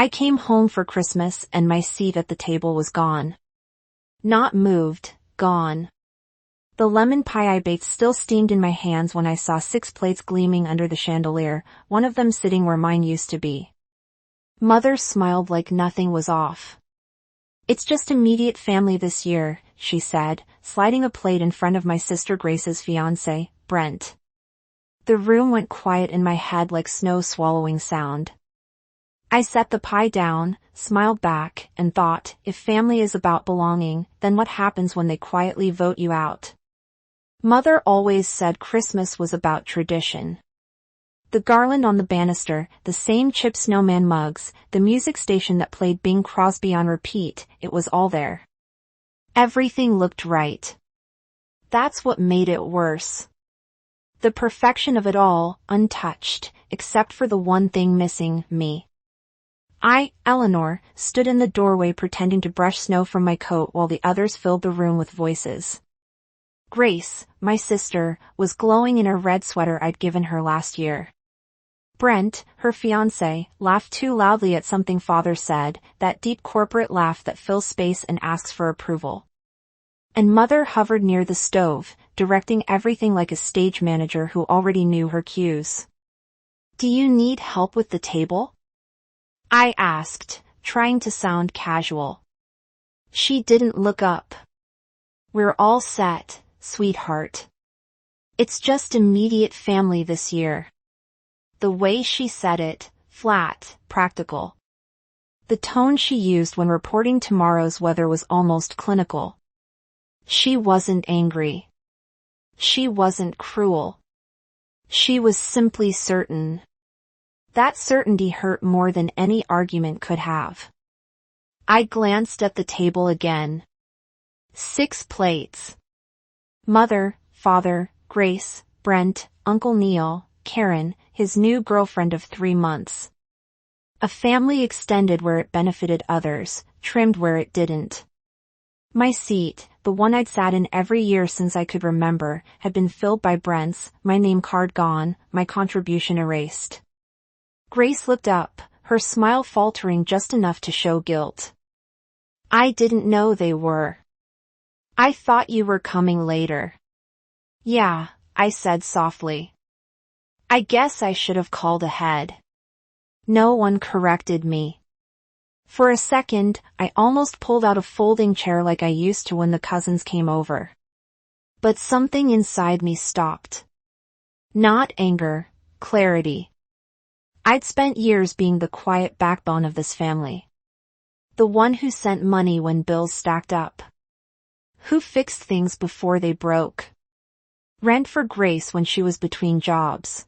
I came home for Christmas and my seat at the table was gone. Not moved, gone. The lemon pie I baked still steamed in my hands when I saw 6 plates gleaming under the chandelier, one of them sitting where mine used to be. Mother smiled like nothing was off. "It's just immediate family this year," she said, sliding a plate in front of my sister Grace's fiancé, Brent. The room went quiet in my head like snow swallowing sound. I set the pie down, smiled back, and thought, if family is about belonging, then what happens when they quietly vote you out? Mother always said Christmas was about tradition. The garland on the banister, the same Chip Snowman mugs, the music station that played Bing Crosby on repeat, it was all there. Everything looked right. That's what made it worse. The perfection of it all, untouched, except for the one thing missing, me. I, Eleanor, stood in the doorway pretending to brush snow from my coat while the others filled the room with voices. Grace, my sister, was glowing in a red sweater I'd given her last year. Brent, her fiancé, laughed too loudly at something Father said, that deep corporate laugh that fills space and asks for approval. And Mother hovered near the stove, directing everything like a stage manager who already knew her cues. "Do you need help with the table?" I asked, trying to sound casual. She didn't look up. "We're all set, sweetheart. It's just immediate family this year." The way she said it, flat, practical. The tone she used when reporting tomorrow's weather was almost clinical. She wasn't angry. She wasn't cruel. She was simply certain. That certainty hurt more than any argument could have. I glanced at the table again. 6 plates. Mother, Father, Grace, Brent, Uncle Neil, Karen, his new girlfriend of 3 months. A family extended where it benefited others, trimmed where it didn't. My seat, the one I'd sat in every year since I could remember, had been filled by Brent's, my name card gone, my contribution erased. Grace looked up, her smile faltering just enough to show guilt. "I didn't know they were. I thought you were coming later." "Yeah," I said softly. "I guess I should have called ahead." No one corrected me. For a second, I almost pulled out a folding chair like I used to when the cousins came over. But something inside me stopped. Not anger, clarity. I'd spent years being the quiet backbone of this family. The one who sent money when bills stacked up. Who fixed things before they broke. Rent for Grace when she was between jobs.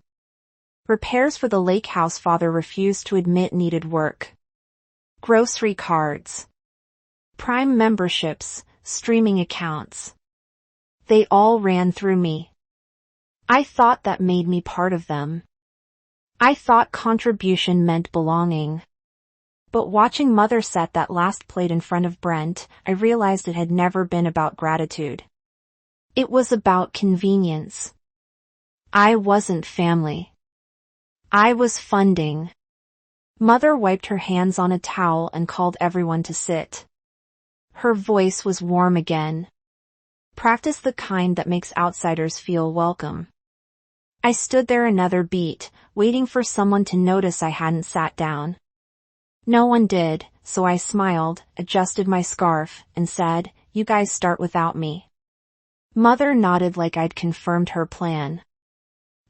Repairs for the lake house Father refused to admit needed work. Grocery cards. Prime memberships, streaming accounts. They all ran through me. I thought that made me part of them. I thought contribution meant belonging. But watching Mother set that last plate in front of Brent, I realized it had never been about gratitude. It was about convenience. I wasn't family. I was funding. Mother wiped her hands on a towel and called everyone to sit. Her voice was warm again. Practice the kind that makes outsiders feel welcome. I stood there another beat, waiting for someone to notice I hadn't sat down. No one did, so I smiled, adjusted my scarf, and said, "You guys start without me." Mother nodded like I'd confirmed her plan.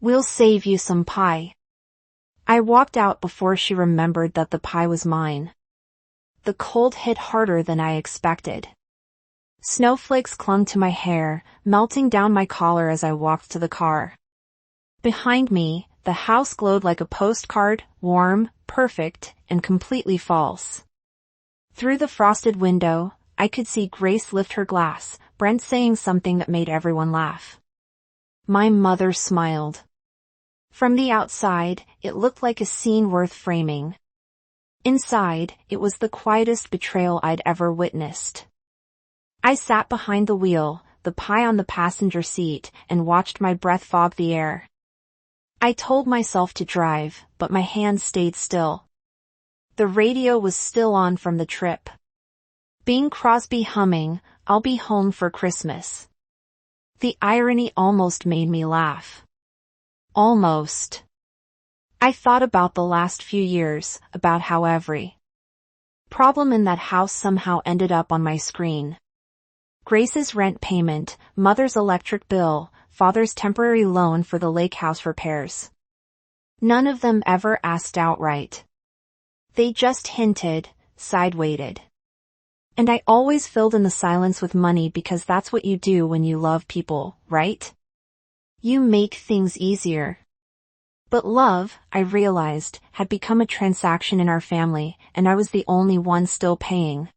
"We'll save you some pie." I walked out before she remembered that the pie was mine. The cold hit harder than I expected. Snowflakes clung to my hair, melting down my collar as I walked to the car. Behind me, the house glowed like a postcard, warm, perfect, and completely false. Through the frosted window, I could see Grace lift her glass, Brent saying something that made everyone laugh. My mother smiled. From the outside, it looked like a scene worth framing. Inside, it was the quietest betrayal I'd ever witnessed. I sat behind the wheel, the pie on the passenger seat, and watched my breath fog the air. I told myself to drive, but my hands stayed still. The radio was still on from the trip. Bing Crosby humming, "I'll be home for Christmas." The irony almost made me laugh. Almost. I thought about the last few years, about how every problem in that house somehow ended up on my screen. Grace's rent payment, mother's electric bill, father's temporary loan for the lake house repairs. None of them ever asked outright. They just hinted, side-weighted. And I always filled in the silence with money because that's what you do when you love people, right? You make things easier. But love, I realized, had become a transaction in our family, and I was the only one still paying.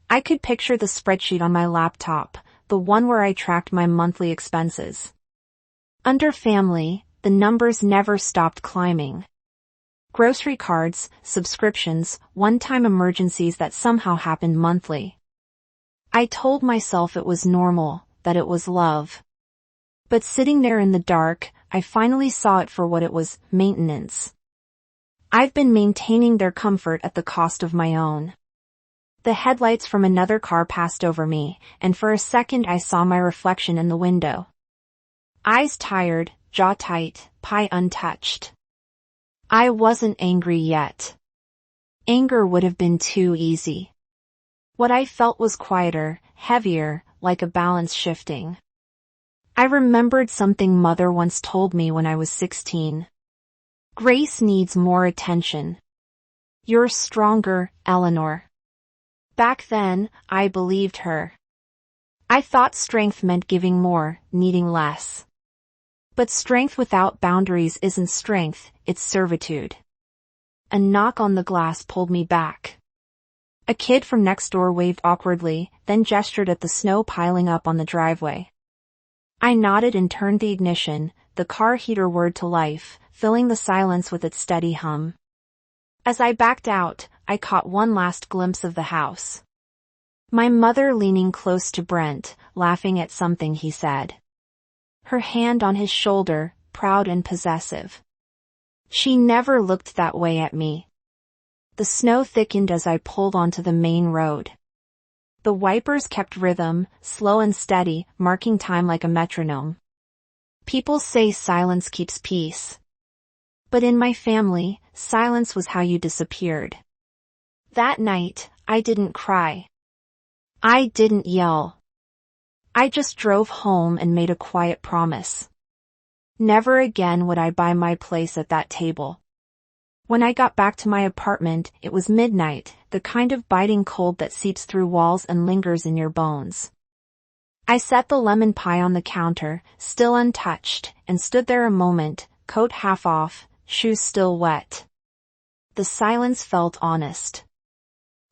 I could picture the spreadsheet on my laptop, the one where I tracked my monthly expenses. Under family, the numbers never stopped climbing. Grocery cards, subscriptions, one-time emergencies that somehow happened monthly. I told myself it was normal, that it was love. But sitting there in the dark, I finally saw it for what it was, maintenance. I've been maintaining their comfort at the cost of my own. The headlights from another car passed over me, and for a second I saw my reflection in the window. Eyes tired, jaw tight, pie untouched. I wasn't angry yet. Anger would have been too easy. What I felt was quieter, heavier, like a balance shifting. I remembered something Mother once told me when I was 16. Grace needs more attention. You're stronger, Eleanor. Back then, I believed her. I thought strength meant giving more, needing less. But strength without boundaries isn't strength, it's servitude. A knock on the glass pulled me back. A kid from next door waved awkwardly, then gestured at the snow piling up on the driveway. I nodded and turned the ignition, the car heater whirred to life, filling the silence with its steady hum. As I backed out, I caught one last glimpse of the house. My mother leaning close to Brent, laughing at something he said. Her hand on his shoulder, proud and possessive. She never looked that way at me. The snow thickened as I pulled onto the main road. The wipers kept rhythm, slow and steady, marking time like a metronome. People say silence keeps peace. But in my family, silence was how you disappeared. That night, I didn't cry. I didn't yell. I just drove home and made a quiet promise. Never again would I buy my place at that table. When I got back to my apartment, it was midnight, the kind of biting cold that seeps through walls and lingers in your bones. I set the lemon pie on the counter, still untouched, and stood there a moment, coat half off, shoes still wet. The silence felt honest.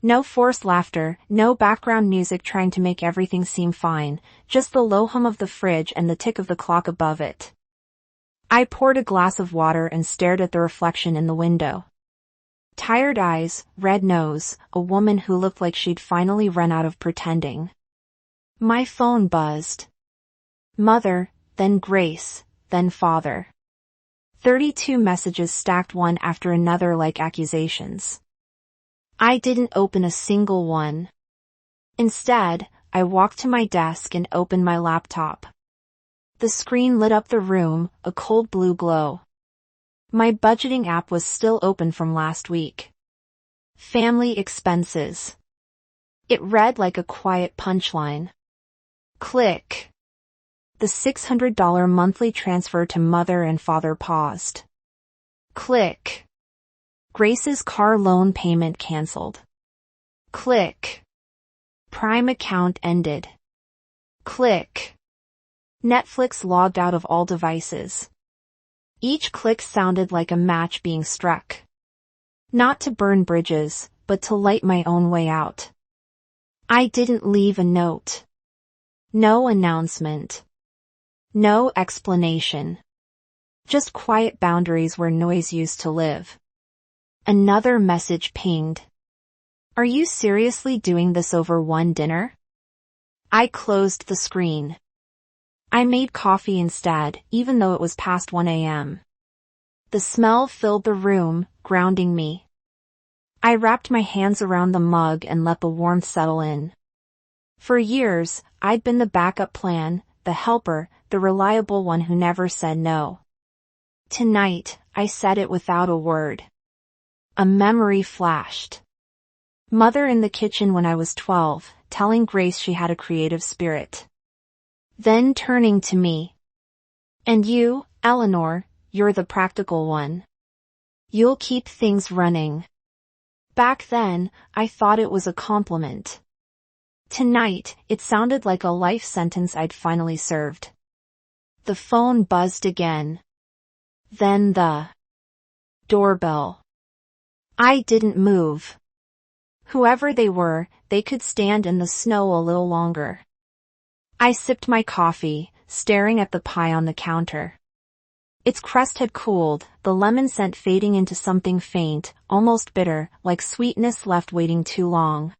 No forced laughter, no background music trying to make everything seem fine, just the low hum of the fridge and the tick of the clock above it. I poured a glass of water and stared at the reflection in the window. Tired eyes, red nose, a woman who looked like she'd finally run out of pretending. My phone buzzed. Mother, then Grace, then Father. 32 messages stacked one after another like accusations. I didn't open a single one. Instead, I walked to my desk and opened my laptop. The screen lit up the room, a cold blue glow. My budgeting app was still open from last week. Family expenses. It read like a quiet punchline. Click. The $600 monthly transfer to Mother and Father paused. Click. Grace's car loan payment canceled. Click. Prime account ended. Click. Netflix logged out of all devices. Each click sounded like a match being struck. Not to burn bridges, but to light my own way out. I didn't leave a note. No announcement. No explanation. Just quiet boundaries where noise used to live. Another message pinged. Are you seriously doing this over one dinner? I closed the screen. I made coffee instead, even though it was past 1 a.m. The smell filled the room, grounding me. I wrapped my hands around the mug and let the warmth settle in. For years, I'd been the backup plan, the helper, the reliable one who never said no. Tonight, I said it without a word. A memory flashed. Mother in the kitchen when I was 12, telling Grace she had a creative spirit. Then turning to me. And you, Eleanor, you're the practical one. You'll keep things running. Back then, I thought it was a compliment. Tonight, it sounded like a life sentence I'd finally served. The phone buzzed again. Then the doorbell. I didn't move. Whoever they were, they could stand in the snow a little longer. I sipped my coffee, staring at the pie on the counter. Its crust had cooled, the lemon scent fading into something faint, almost bitter, like sweetness left waiting too long.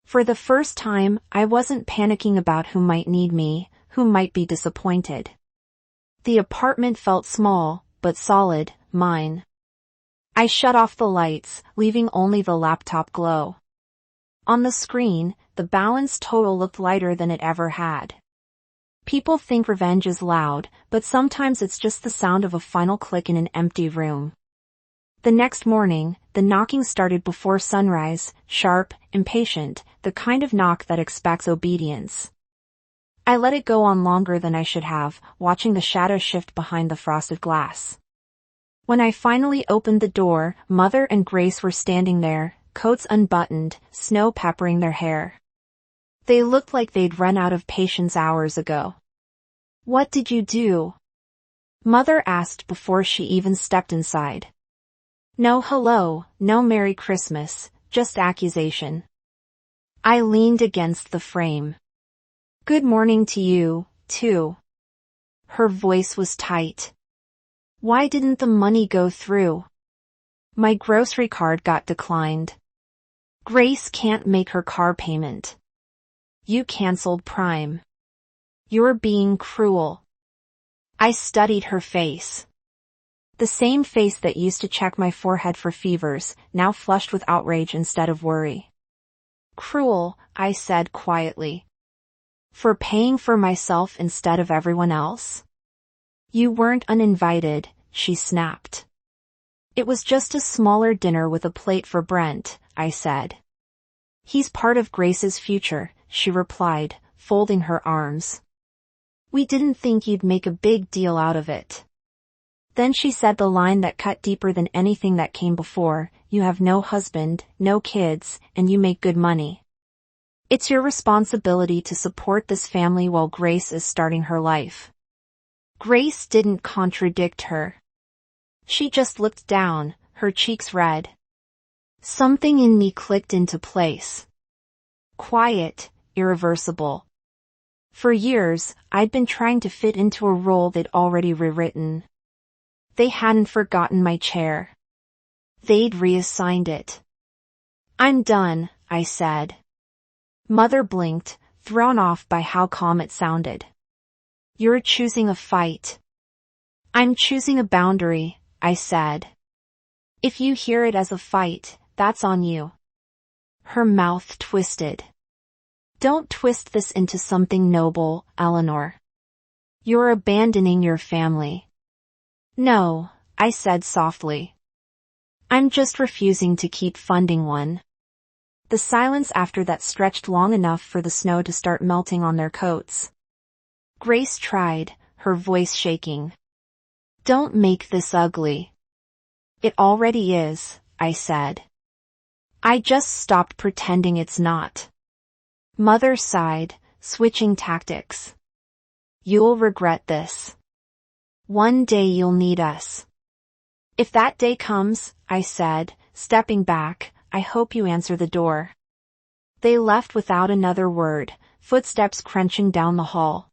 For the first time, I wasn't panicking about who might need me, who might be disappointed. The apartment felt small, but solid, mine. I shut off the lights, leaving only the laptop glow. On the screen, the balance total looked lighter than it ever had. People think revenge is loud, but sometimes it's just the sound of a final click in an empty room. The next morning, the knocking started before sunrise, sharp, impatient, the kind of knock that expects obedience. I let it go on longer than I should have, watching the shadow shift behind the frosted glass. When I finally opened the door, Mother and Grace were standing there, coats unbuttoned, snow peppering their hair. They looked like they'd run out of patience hours ago. "What did you do?" Mother asked before she even stepped inside. "No hello, no Merry Christmas, just accusation." I leaned against the frame. "Good morning to you, too." Her voice was tight. "Why didn't the money go through?" "My grocery card got declined." "Grace can't make her car payment." "You canceled Prime." "You're being cruel." I studied her face. The same face that used to check my forehead for fevers, now flushed with outrage instead of worry. "Cruel," I said quietly. "For paying for myself instead of everyone else?" "You weren't uninvited," she snapped. "It was just a smaller dinner with a plate for Brent," I said. "He's part of Grace's future," she replied, folding her arms. "We didn't think you'd make a big deal out of it." Then she said the line that cut deeper than anything that came before, "You have no husband, no kids, and you make good money. It's your responsibility to support this family while Grace is starting her life." Grace didn't contradict her. She just looked down, her cheeks red. Something in me clicked into place. Quiet, irreversible. For years, I'd been trying to fit into a role they'd already rewritten. They hadn't forgotten my chair. They'd reassigned it. "I'm done," I said. Mother blinked, thrown off by how calm it sounded. "You're choosing a fight." "I'm choosing a boundary," I said. "If you hear it as a fight, that's on you." Her mouth twisted. "Don't twist this into something noble, Eleanor. You're abandoning your family." "No," I said softly. "I'm just refusing to keep funding one." The silence after that stretched long enough for the snow to start melting on their coats. Grace tried, her voice shaking. "Don't make this ugly." "It already is," I said. "I just stopped pretending it's not." Mother sighed, switching tactics. "You'll regret this. One day you'll need us." "If that day comes," I said, stepping back, "I hope you answer the door." They left without another word, footsteps crunching down the hall.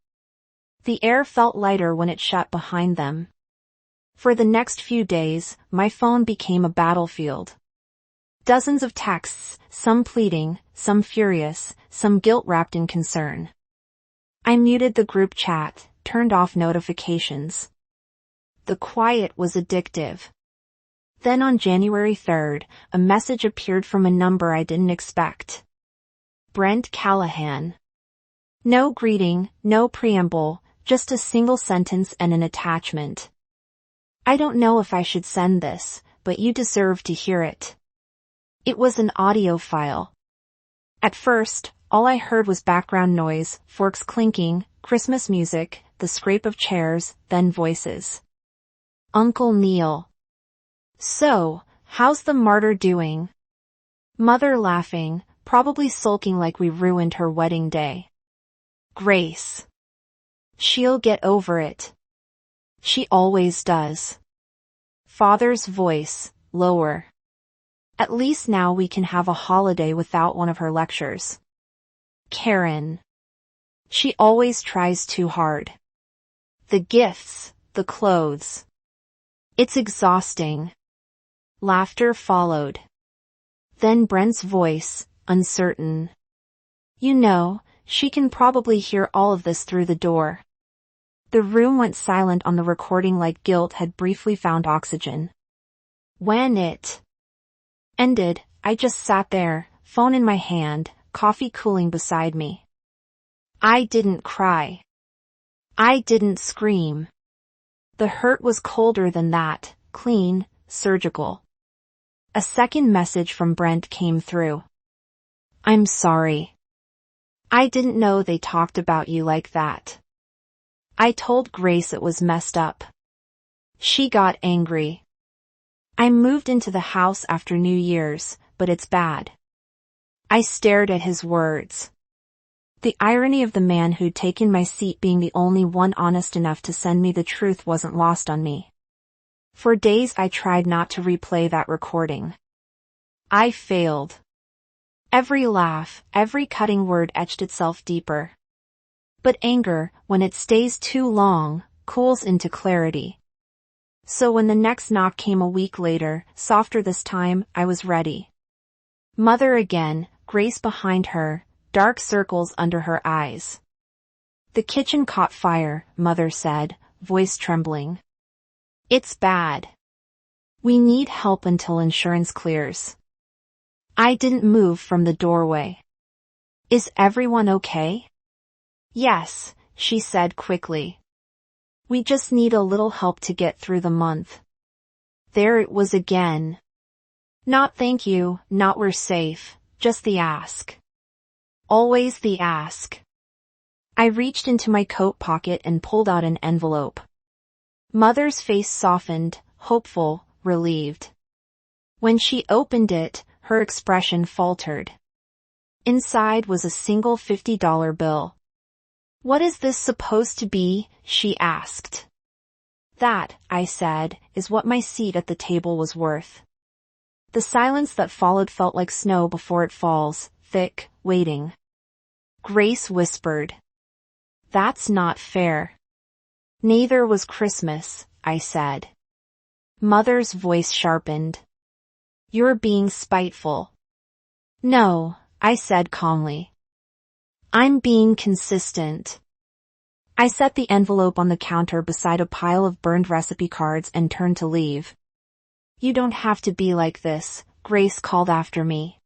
The air felt lighter when it shut behind them. For the next few days, my phone became a battlefield. Dozens of texts, some pleading, some furious, some guilt-wrapped in concern. I muted the group chat, turned off notifications. The quiet was addictive. Then on January 3rd, a message appeared from a number I didn't expect. Brent Callahan. No greeting, no preamble, just a single sentence and an attachment. I don't know if I should send this, but you deserve to hear it. It was an audio file. At first, all I heard was background noise, forks clinking, Christmas music, the scrape of chairs, then voices. Uncle Neil. So, how's the martyr doing? Mother laughing, probably sulking like we ruined her wedding day. Grace. She'll get over it. She always does. Father's voice, lower. At least now we can have a holiday without one of her lectures. Karen. She always tries too hard. The gifts, the clothes. It's exhausting. Laughter followed. Then Brent's voice, uncertain. You know, she can probably hear all of this through the door. The room went silent on the recording like guilt had briefly found oxygen. When it ended, I just sat there, phone in my hand, coffee cooling beside me. I didn't cry. I didn't scream. The hurt was colder than that, clean, surgical. A second message from Brent came through. I'm sorry. I didn't know they talked about you like that. I told Grace it was messed up. She got angry. I moved into the house after New Year's, but it's bad. I stared at his words. The irony of the man who'd taken my seat being the only one honest enough to send me the truth wasn't lost on me. For days I tried not to replay that recording. I failed. Every laugh, every cutting word etched itself deeper. But anger, when it stays too long, cools into clarity. So when the next knock came a week later, softer this time, I was ready. Mother again, Grace behind her, dark circles under her eyes. The kitchen caught fire, Mother said, voice trembling. It's bad. We need help until insurance clears. I didn't move from the doorway. Is everyone okay? Yes, she said quickly. We just need a little help to get through the month. There it was again. Not thank you, not we're safe, just the ask. Always the ask. I reached into my coat pocket and pulled out an envelope. Mother's face softened, hopeful, relieved. When she opened it, her expression faltered. Inside was a single $50 bill. What is this supposed to be? She asked. That, I said, is what my seat at the table was worth. The silence that followed felt like snow before it falls, thick, waiting. Grace whispered. That's not fair. Neither was Christmas, I said. Mother's voice sharpened. You're being spiteful. No, I said calmly. I'm being consistent. I set the envelope on the counter beside a pile of burned recipe cards and turned to leave. You don't have to be like this, Grace called after me.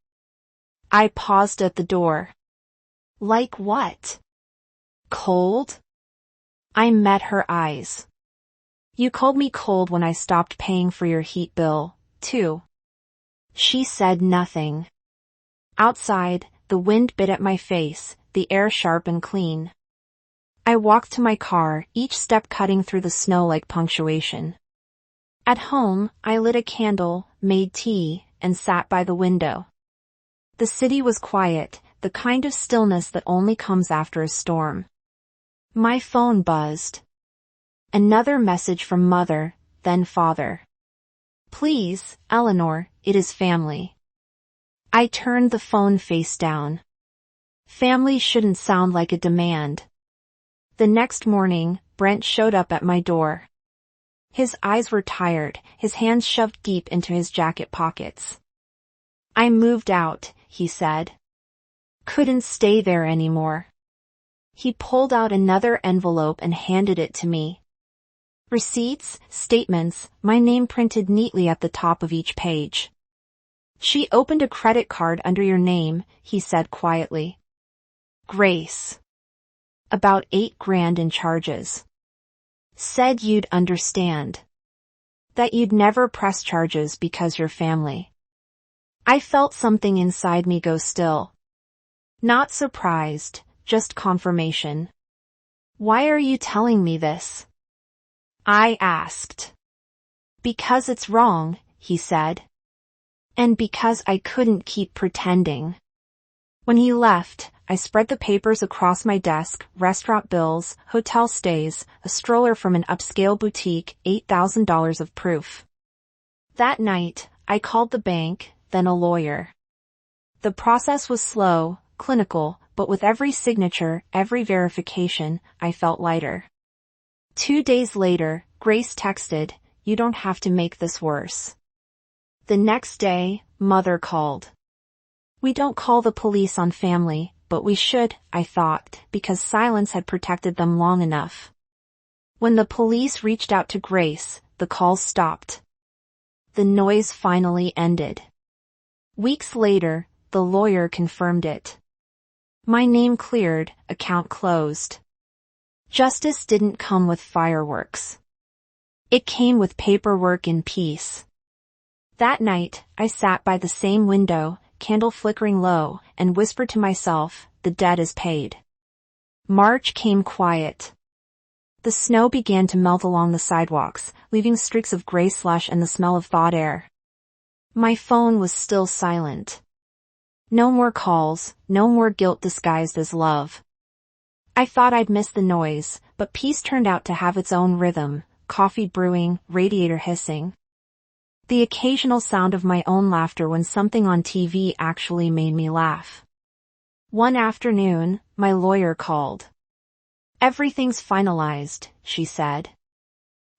I paused at the door. Like what? Cold? I met her eyes. You called me cold when I stopped paying for your heat bill, too. She said nothing. Outside, the wind bit at my face, the air sharp and clean. I walked to my car, each step cutting through the snow like punctuation. At home, I lit a candle, made tea, and sat by the window. The city was quiet, the kind of stillness that only comes after a storm. My phone buzzed. Another message from Mother, then Father. Please, Eleanor, it is family. I turned the phone face down. Family shouldn't sound like a demand. The next morning, Brent showed up at my door. His eyes were tired, his hands shoved deep into his jacket pockets. I moved out, he said. Couldn't stay there anymore. He pulled out another envelope and handed it to me. Receipts, statements, my name printed neatly at the top of each page. She opened a credit card under your name, he said quietly. Grace. About $8,000 in charges. Said you'd understand. That you'd never press charges because you're family. I felt something inside me go still. Not surprised, just confirmation. Why are you telling me this? I asked. Because it's wrong, he said. And because I couldn't keep pretending. When he left, I spread the papers across my desk, restaurant bills, hotel stays, a stroller from an upscale boutique, $8,000 of proof. That night, I called the bank, then a lawyer. The process was slow, clinical, but with every signature, every verification, I felt lighter. 2 days later, Grace texted, "You don't have to make this worse." The next day, Mother called. We don't call the police on family, but we should, I thought, because silence had protected them long enough. When the police reached out to Grace, the calls stopped. The noise finally ended. Weeks later, the lawyer confirmed it. My name cleared, account closed. Justice didn't come with fireworks. It came with paperwork and peace. That night, I sat by the same window, candle flickering low, and whispered to myself, the debt is paid. March came quiet. The snow began to melt along the sidewalks, leaving streaks of gray slush and the smell of thawed air. My phone was still silent. No more calls, no more guilt disguised as love. I thought I'd miss the noise, but peace turned out to have its own rhythm, coffee brewing, radiator hissing. The occasional sound of my own laughter when something on TV actually made me laugh. One afternoon, my lawyer called. Everything's finalized, she said.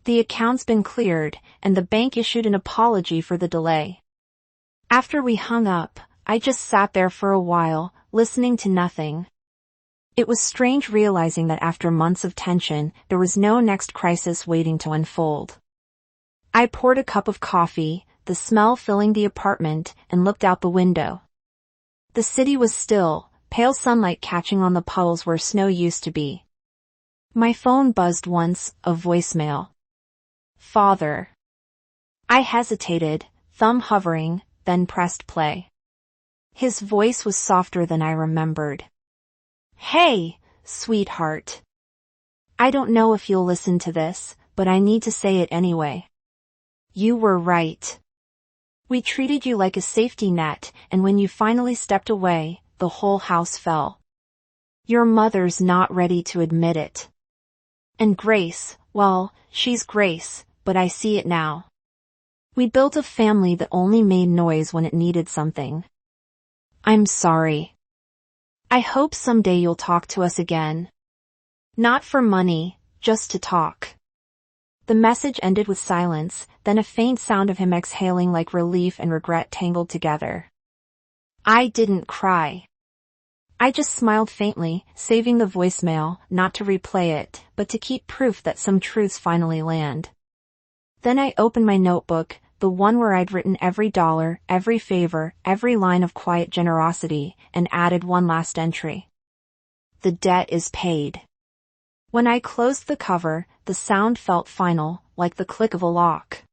The account's been cleared, and the bank issued an apology for the delay. After we hung up, I just sat there for a while, listening to nothing. It was strange realizing that after months of tension, there was no next crisis waiting to unfold. I poured a cup of coffee, the smell filling the apartment, and looked out the window. The city was still, pale sunlight catching on the puddles where snow used to be. My phone buzzed once, a voicemail. Father. I hesitated, thumb hovering, then pressed play. His voice was softer than I remembered. Hey, sweetheart. I don't know if you'll listen to this, but I need to say it anyway. You were right. We treated you like a safety net, and when you finally stepped away, the whole house fell. Your mother's not ready to admit it. And Grace, well, she's Grace, but I see it now. We built a family that only made noise when it needed something. I'm sorry. I hope someday you'll talk to us again. Not for money, just to talk. The message ended with silence, then a faint sound of him exhaling like relief and regret tangled together. I didn't cry. I just smiled faintly, saving the voicemail, not to replay it, but to keep proof that some truths finally land. Then I opened my notebook, the one where I'd written every dollar, every favor, every line of quiet generosity, and added one last entry. The debt is paid. When I closed the cover, the sound felt final, like the click of a lock.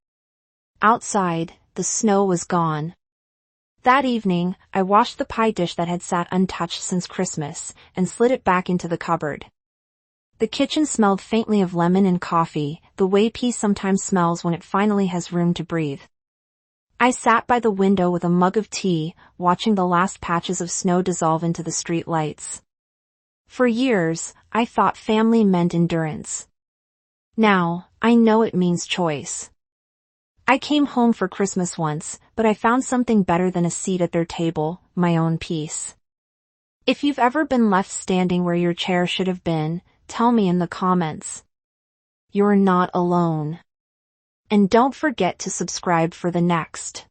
Outside, the snow was gone. That evening, I washed the pie dish that had sat untouched since Christmas, and slid it back into the cupboard. The kitchen smelled faintly of lemon and coffee, the way peace sometimes smells when it finally has room to breathe. I sat by the window with a mug of tea, watching the last patches of snow dissolve into the street lights. For years, I thought family meant endurance. Now, I know it means choice. I came home for Christmas once, but I found something better than a seat at their table, my own peace. If you've ever been left standing where your chair should have been, tell me in the comments. You're not alone. And don't forget to subscribe for the next.